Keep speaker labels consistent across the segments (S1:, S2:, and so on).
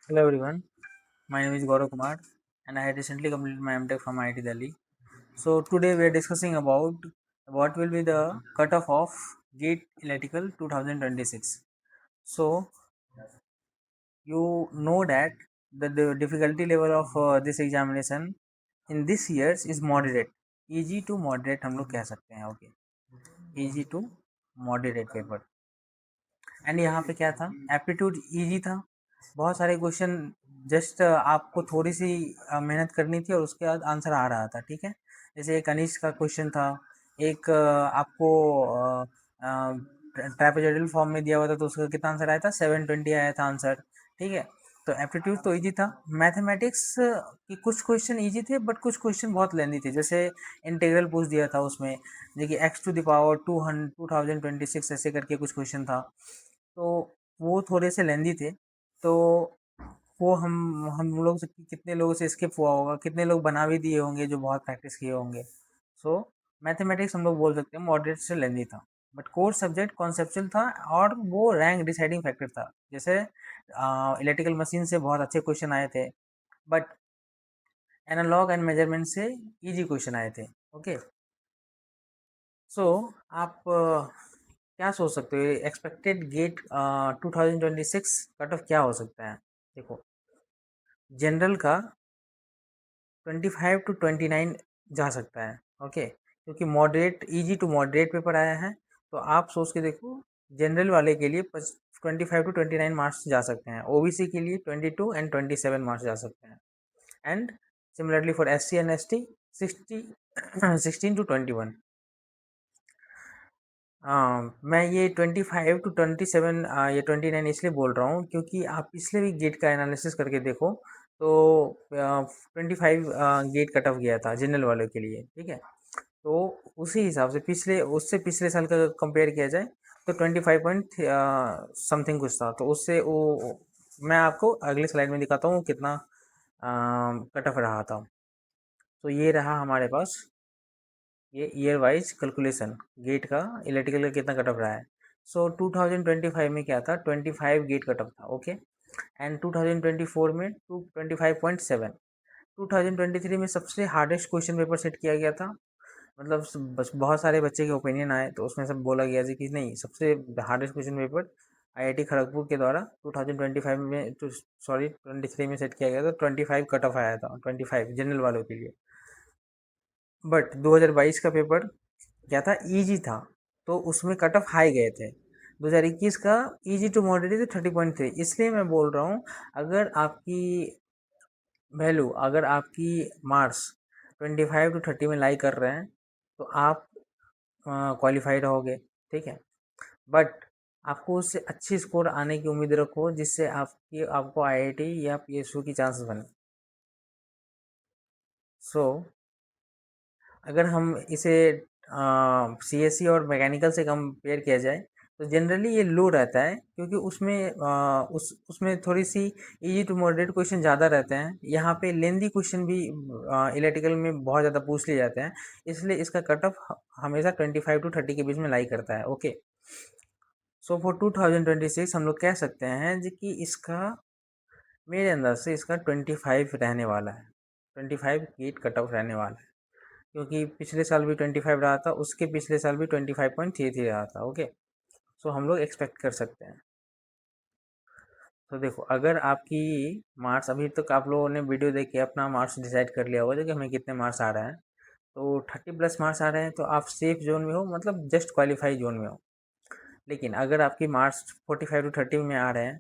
S1: Hello everyone, my name is Gaurav Kumar and I had recently completed my MTech from IIT Delhi. So today we are discussing about what will be the cutoff of GATE Electrical 2026. So you know that the difficulty level of this examination in this years is moderate, easy to moderate हम लोग कह सकते हैं okay easy to moderate paper and यहाँ पे क्या था aptitude easy था बहुत सारे क्वेश्चन जस्ट आपको थोड़ी सी मेहनत करनी थी और उसके बाद आंसर आ रहा था ठीक है जैसे एक अनिश का क्वेश्चन था एक आपको ट्रापेजोइडल फॉर्म में दिया हुआ था तो उसका कितना आंसर आया था 720 आया था आंसर ठीक है तो एप्टीट्यूड तो इजी था मैथमेटिक्स की कुछ क्वेश्चन इजी थे बट कुछ क्वेश्चन बहुत लेंदी थे जैसे इंटीग्रल पूछ दिया था उसमें देखिए एक्स टू द पावर 2026 ऐसे करके कुछ क्वेश्चन था तो वो थोड़े से लेंदी थे तो वो हम लोग से कितने लोगों से स्किप हुआ होगा कितने लोग बना भी दिए होंगे जो बहुत प्रैक्टिस किए होंगे सो मैथमेटिक्स हम लोग बोल सकते हैं मॉडरेट से लेंदी था बट कोर सब्जेक्ट कॉन्सेप्चुअल था और वो रैंक डिसाइडिंग फैक्टर था जैसे इलेक्ट्रिकल मशीन से बहुत अच्छे क्वेश्चन आए थे बट एनालॉग एंड मेजरमेंट से इजी क्वेश्चन आए थे ओके सो आप क्या सोच सकते हो एक्सपेक्टेड गेट 2026 कट ऑफ क्या हो सकता है देखो जनरल का 25 टू 29 जा सकता है ओके क्योंकि moderate easy to moderate paper आया है तो आप सोच के देखो जनरल वाले के लिए 25 टू 29 मार्क्स जा सकते हैं ओबीसी के लिए 22 एंड 27 मार्क्स जा सकते हैं and similarly for SC and ST 60 16 to 21 मैं ये 25 टू 27 ये 29 इसलिए बोल रहा हूँ क्योंकि आप पिछले भी गेट का एनालिसिस करके देखो तो 25 गेट कट ऑफ गया था जनरल वालों के लिए ठीक है तो उसी हिसाब से पिछले साल का कंपेयर किया जाए तो 25 पॉइंट समथिंग कुछ था तो उससे वो मैं आपको अगले स्लाइड में दिखाता हूँ कितना कट ऑफ रहा था तो ये रहा हमारे पास ये ईयर वाइज कैलकुलेशन गेट का इलेक्ट्रिकल का कितना कट ऑफ रहा है सो 2025 में क्या था 25 गेट कट ऑफ था ओके एंड 2024 में 25.7 2023 में सबसे हार्डेस्ट क्वेश्चन पेपर सेट किया गया था मतलब बस बहुत सारे बच्चे के ओपिनियन आए तो उसमें सब बोला गया कि नहीं सबसे hardest question paper IIT Kharagpur के द्वारा 2025 में सॉरी 23 में सेट किया गया था 25 कट ऑफ आया था 25 जनरल वालों के लिए बट 2022 का पेपर क्या था इजी था तो उसमें कट ऑफ हाई गए थे 2021 का इजी टू मॉडरेट थे 30.3 इसलिए मैं बोल रहा हूँ अगर आपकी वैल्यू अगर आपकी मार्क्स 25 टू 30 में लाई कर रहे हैं तो आप क्वालिफाइड रहोगे ठीक है बट आपको उससे अच्छी स्कोर आने की उम्मीद रखो जिससे आपको आईआईटी या पीएसयू की चांसेस बने सो अगर हम इसे सीएससी और मैकेनिकल से कंपेयर किया जाए तो जनरली ये लो रहता है क्योंकि उसमें थोड़ी सी इजी टू मॉडरेट क्वेश्चन ज़्यादा रहते हैं यहाँ पे लेंदी क्वेश्चन भी इलेक्ट्रिकल में बहुत ज़्यादा पूछ लिए जाते हैं इसलिए इसका कट ऑफ हमेशा 25 टू 30 के बीच में लाई करता है ओके सो फॉर 2026 हम लोग कह सकते हैं जी कि इसका मेरे अंदर से इसका 25 रहने वाला है 25 गेट कट ऑफ रहने वाला है क्योंकि पिछले साल भी 25 रहा था उसके पिछले साल भी 25.33 रहा था ओके सो हम लोग एक्सपेक्ट कर सकते हैं तो देखो अगर आपकी मार्क्स अभी तक आप लोगों ने वीडियो देख के अपना मार्क्स डिसाइड कर लिया होगा कि हमें कितने मार्क्स आ रहे हैं तो 30+ मार्क्स आ रहे हैं तो आप सेफ जोन में हो मतलब जस्ट क्वालिफाई जोन में हो लेकिन अगर आपकी मार्क्स 45 टू 30 में आ रहे हैं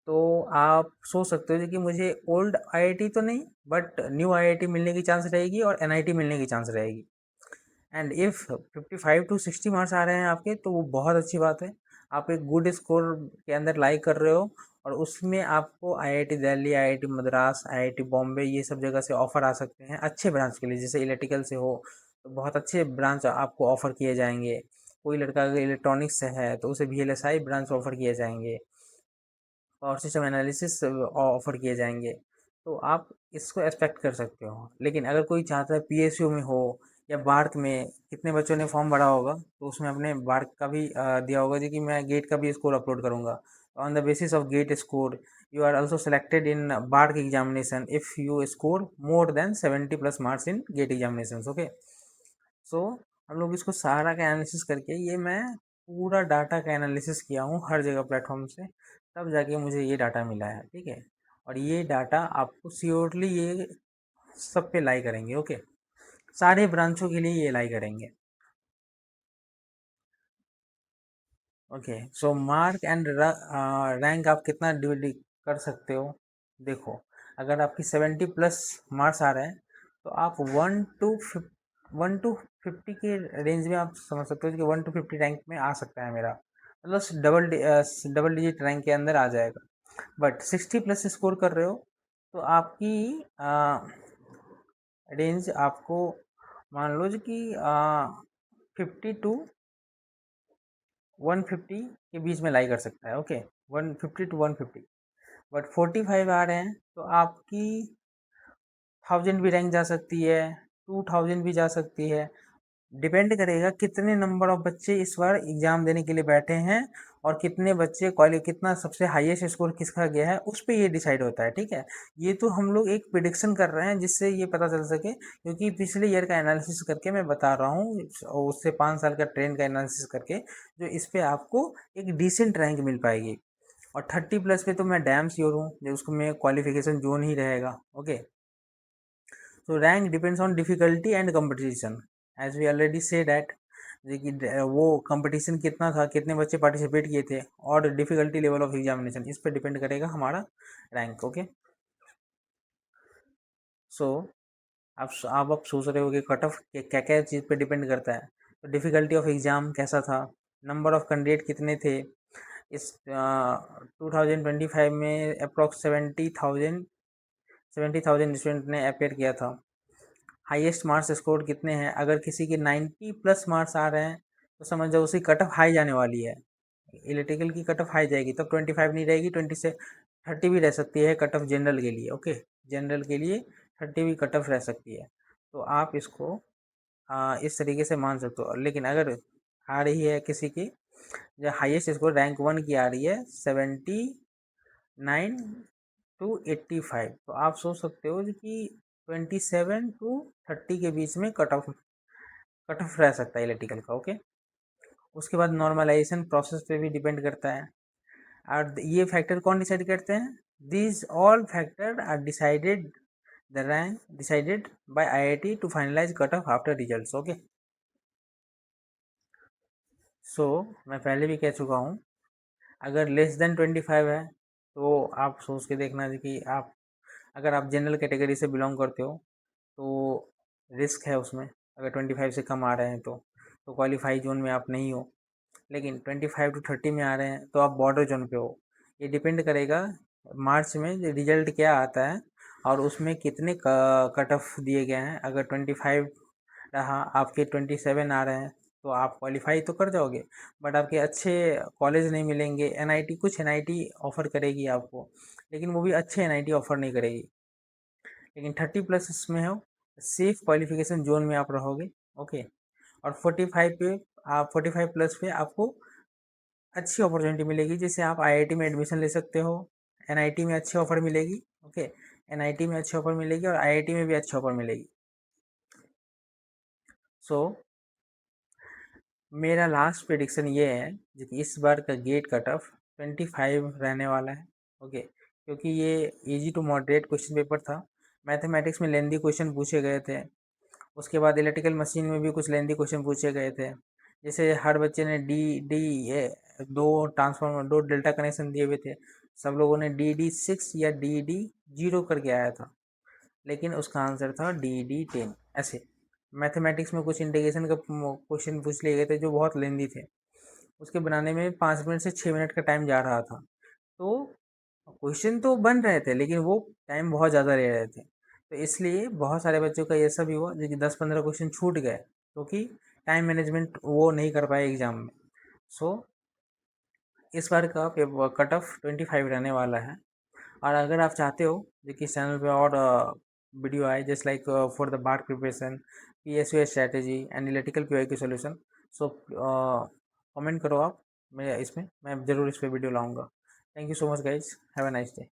S1: तो आप सोच सकते हो कि मुझे ओल्ड आईआईटी तो नहीं बट न्यू आईआईटी मिलने की चांस रहेगी और एनआईटी मिलने की चांस रहेगी एंड इफ़ 55 टू 60 मार्क्स आ रहे हैं आपके तो वो बहुत अच्छी बात है आप एक गुड स्कोर के अंदर लाई कर रहे हो और उसमें आपको IIT Delhi IIT Madras IIT Bombay ये सब जगह से ऑफ़र आ सकते हैं अच्छे ब्रांच के लिए जैसे इलेक्ट्रिकल से हो तो बहुत अच्छे ब्रांच आपको ऑफ़र किए जाएंगे कोई लड़का अगर इलेक्ट्रॉनिक्स से है तो उसे वीएलएसआई ब्रांच ऑफ़र किए जाएंगे और सिस्टम एनालिसिस ऑफ़र किए जाएंगे तो आप इसको एक्सपेक्ट कर सकते हो लेकिन अगर कोई चाहता है पीएसयू में हो या बार्क में कितने बच्चों ने फॉर्म भरा होगा तो उसमें अपने बार्क का भी दिया होगा जी कि मैं गेट का भी स्कोर अपलोड करूँगा on the basis of gate score. You are also selected in BARC examination if you score more than 70 plus marks in gate examinations. Okay, so हम लोग इसको सारा का एनालिसिस करके, ये मैं पूरा डाटा का एनालिसिस किया हूँ हर जगह प्लेटफॉर्म से, तब जाके मुझे ये डाटा मिला है। ठीक है, और ये डाटा आपको श्योरली ये सब पे लाई करेंगे। ओके, सारे ब्रांचों के लिए ये लाई करेंगे। Okay, so mark and rank आप कितना डिवाइड कर सकते हो? देखो, अगर आपकी 70 प्लस मार्क्स आ रहे हैं तो आप 1 to 50 के रेंज में आप समझ सकते हो कि 1 to 50 रैंक में आ सकता है मेरा, मतलब डबल डिजिट रैंक के अंदर आ जाएगा। बट 60 प्लस स्कोर कर रहे हो तो आपकी रेंज आपको मान लो जो कि 50 to 150 के बीच में लाई कर सकता है। Okay, 150 to 150। बट 45 आ रहे हैं तो आपकी 1000 भी रैंक जा सकती है, 2000 भी जा सकती है। डिपेंड करेगा कितने नंबर ऑफ बच्चे इस बार एग्जाम देने के लिए बैठे हैं और कितने बच्चे कितना सबसे हाईएस्ट स्कोर किसका गया है, उस पे ये डिसाइड होता है। ठीक है, ये तो हम लोग एक प्रिडिक्शन कर रहे हैं जिससे ये पता चल सके, क्योंकि पिछले ईयर का एनालिसिस करके मैं बता रहा हूँ, उससे 5 साल का ट्रेंड का एनालिसिस करके, जो इस पे आपको एक डिसेंट रैंक मिल पाएगी। और 30 प्लस पे तो मैं डैम श्योर हूँ जो उसको में क्वालिफिकेशन जोन ही रहेगा। Okay, so rank depends on difficulty and competition, as we already say that वो कंपटीशन कितना था, कितने बच्चे पार्टिसिपेट किए थे, और डिफिकल्टी लेवल ऑफ एग्जामिनेशन, इस पर डिपेंड करेगा हमारा रैंक। ओके, सो आप सोच रहे हो कि कट ऑफ क्या क्या चीज़ पे डिपेंड करता है। तो डिफिकल्टी ऑफ एग्ज़ाम कैसा था, नंबर ऑफ कैंडिडेट कितने थे, इस 2025 में अप्रॉक्स 70,000 स्टूडेंट ने अपेयर किया था। हाईएस्ट मार्क्स स्कोर कितने हैं, अगर किसी के 90 प्लस मार्क्स आ रहे हैं तो समझ जाओ उसकी कट ऑफ हाई जाने वाली है, इलेक्ट्रिकल की कट ऑफ हाई जाएगी, तब 25 नहीं रहेगी, 20 से 30 भी रह सकती है कट ऑफ जनरल के लिए। ओके, जनरल के लिए 30 भी कट ऑफ रह सकती है। तो आप इसको इस तरीके से मान सकते हो। लेकिन अगर आ रही है किसी की जो हाईएस्ट स्कोर रैंक 1 की आ रही है 79 to 85, तो आप सोच सकते हो कि 27 to 30 के बीच में कट ऑफ रह सकता है इलेक्ट्रिकल का। ओके, उसके बाद नॉर्मलाइजेशन प्रोसेस पे भी डिपेंड करता है। और ये फैक्टर कौन डिसाइड करते हैं? These all factor are decided the rank decided by IIT to finalise cut off after results. Okay, so मैं पहले भी कह चुका हूँ, अगर लेस देन 25 है तो आप सोच के देखना कि आप, अगर आप जनरल कैटेगरी से बिलोंग करते हो तो रिस्क है उसमें, अगर 25 से कम आ रहे हैं तो क्वालिफाई जोन में आप नहीं हो। लेकिन 25 to 30 में आ रहे हैं तो आप बॉर्डर जोन पे हो। ये डिपेंड करेगा मार्च में रिजल्ट क्या आता है और उसमें कितने कट ऑफ दिए गए हैं। अगर 25 रहा, आपके 27 आ रहे हैं तो आप क्वालिफाई तो कर जाओगे, बट आपके अच्छे कॉलेज नहीं मिलेंगे। एनआईटी, कुछ एनआईटी ऑफ़र करेगी आपको, लेकिन वो भी अच्छे एनआईटी ऑफ़र नहीं करेगी। लेकिन 30 प्लस इसमें हो, सेफ क्वालिफिकेशन जोन में आप रहोगे। ओके, और 45 प्लस पे आपको अच्छी अपॉर्चुनिटी मिलेगी, जिससे आप आईआईटी में एडमिशन ले सकते हो, एनआईटी में अच्छी ऑफ़र मिलेगी। ओके, एनआईटी में अच्छी ऑफ़र मिलेगी और आईआईटी में भी अच्छी ऑफ़र मिलेगी। सो मेरा लास्ट प्रेडिक्शन ये है कि इस बार का गेट कट ऑफ 25 रहने वाला है। ओके, क्योंकि ये easy to moderate question paper था। मैथमेटिक्स में लेंदी क्वेश्चन पूछे गए थे, उसके बाद इलेक्ट्रिकल मशीन में भी कुछ लेंदी क्वेश्चन पूछे गए थे। जैसे हर बच्चे ने डी डी ये दो डेल्टा कनेक्शन दिए हुए थे, सब लोगों ने DD6 या DD0 करके आया था, लेकिन उसका आंसर था DD10। ऐसे मैथमेटिक्स में कुछ इंटीग्रेशन का क्वेश्चन पूछ लिए गए थे जो बहुत लेंदी थे, उसके बनाने में 5 मिनट से 6 मिनट का टाइम जा रहा था। तो क्वेश्चन तो बन रहे थे लेकिन वो टाइम बहुत ज़्यादा ले रहे थे, तो इसलिए बहुत सारे बच्चों का ऐसा भी हुआ जो कि 10-15 क्वेश्चन छूट गए, क्योंकि टाइम मैनेजमेंट वो नहीं कर पाए एग्जाम में। सो इस बार का कट ऑफ 25 रहने वाला है। और अगर आप चाहते हो देखिए चैनल पे और वीडियो आए just like for the bar preparation, PSU strategy and electrical PY की सोल्यूशन, सो कमेंट करो आप, मैं ज़रूर इस पर वीडियो लाऊंगा। Thank you so much guys, have a nice day.